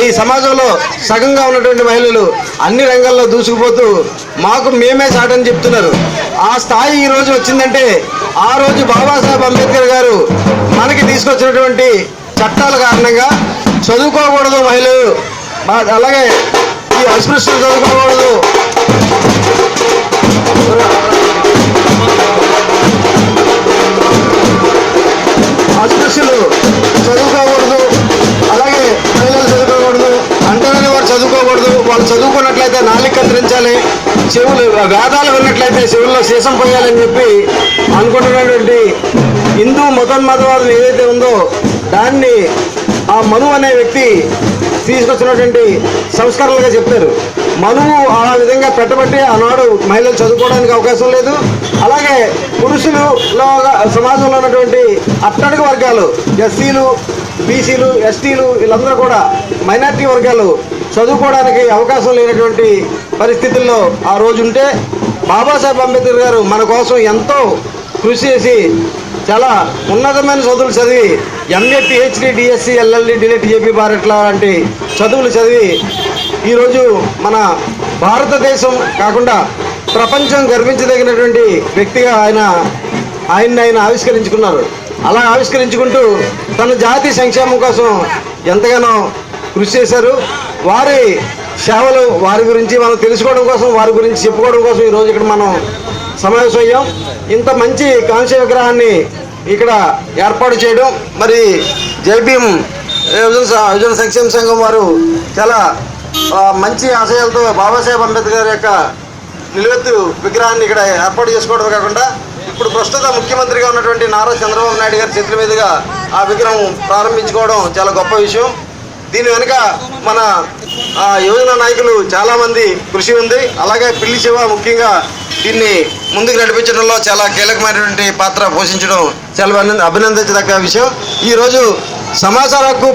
ఈ సమాజంలో సగంగా ఉన్నటువంటి మహిళలు అన్ని రంగాల్లో దూసుకుపోతూ మాకు మేమే సాటని చెప్తున్నారు. ఆ స్థాయి ఈ రోజు వచ్చిందంటే ఆ రోజు బాబాసాహెబ్ అంబేద్కర్ గారు మనకి తీసుకొచ్చినటువంటి చట్టాల కారణంగా చదువుకోకూడదు మహిళలు, అలాగే ఈ అస్పృశ్యులు చదువుకోకూడదు, అస్పృశ్యులు చదువుకోకూడదు, అలాగే మహిళలు చదువుకోకూడదు, అంటరాని వారు చదువుకోకూడదు, వాళ్ళు చదువుకున్నట్లయితే నాలుగు కత్తిరించాలి, చెవులు వేదాలు విన్నట్లయితే చెవుల్లో సీసం పోయాలని చెప్పి అనుకుంటున్నటువంటి హిందూ మతోన్మాదవాదం ఏదైతే ఉందో దాన్ని ఆ మను అనే వ్యక్తి తీసుకొచ్చినటువంటి సంస్కరణలుగా చెప్తారు. మనువు ఆ విధంగా పెట్టబట్టి ఆనాడు మహిళలు చదువుకోవడానికి అవకాశం లేదు. అలాగే పురుషులలో సమాజంలో ఉన్నటువంటి అట్టడుగు వర్గాలు ఎస్సీలు, బీసీలు, ఎస్టీలు వీళ్ళందరూ కూడా మైనారిటీ వర్గాలు చదువుకోవడానికి అవకాశం లేనటువంటి పరిస్థితుల్లో ఆ రోజు ఉంటే బాబాసాహెబ్ అంబేద్కర్ గారు మన కోసం ఎంతో కృషి చేసి చాలా ఉన్నతమైన చదువులు చదివి MA, PhD, DSC, LLD, delete, JP Bharat లాంటి చదువులు చదివి ఈరోజు మన భారతదేశం కాకుండా ప్రపంచం గర్వించదగినటువంటి వ్యక్తిగా ఆయన ఆవిష్కరించుకున్నారు. అలా ఆవిష్కరించుకుంటూ తన జాతి సంక్షేమం కోసం ఎంతగానో కృషి చేశారు. వారి సేవలు వారి గురించి మనం తెలుసుకోవడం కోసం, వారి గురించి చెప్పుకోవడం కోసం ఈరోజు ఇక్కడ మనం సమావేశం అయ్యాం. ఇంత మంచి కాంస్య విగ్రహాన్ని ఇక్కడ ఏర్పాటు చేయడం, మరి జైభీం యువజన సంక్షేమ సంఘం వారు చాలా మంచి ఆశయాలతో బాబాసాహెబ్ అంబేద్కర్ యొక్క నిలువెత్తు విగ్రహాన్ని ఇక్కడ ఏర్పాటు చేసుకోవడం కాకుండా ఇప్పుడు ప్రస్తుత ముఖ్యమంత్రిగా ఉన్నటువంటి నారా చంద్రబాబు నాయుడు గారి చేతుల మీదుగా ఆ విగ్రహం ప్రారంభించుకోవడం చాలా గొప్ప విషయం. దీని వెనుక మన యువజన నాయకులు చాలామంది కృషి ఉంది. అలాగే పిల్లి శివ ముఖ్యంగా దీన్ని ముందుకు నడిపించడంలో చాలా కీలకమైనటువంటి పాత్ర పోషించడం చాలా అభినందించదగ్గ విషయం. ఈరోజు సమాచార హక్కు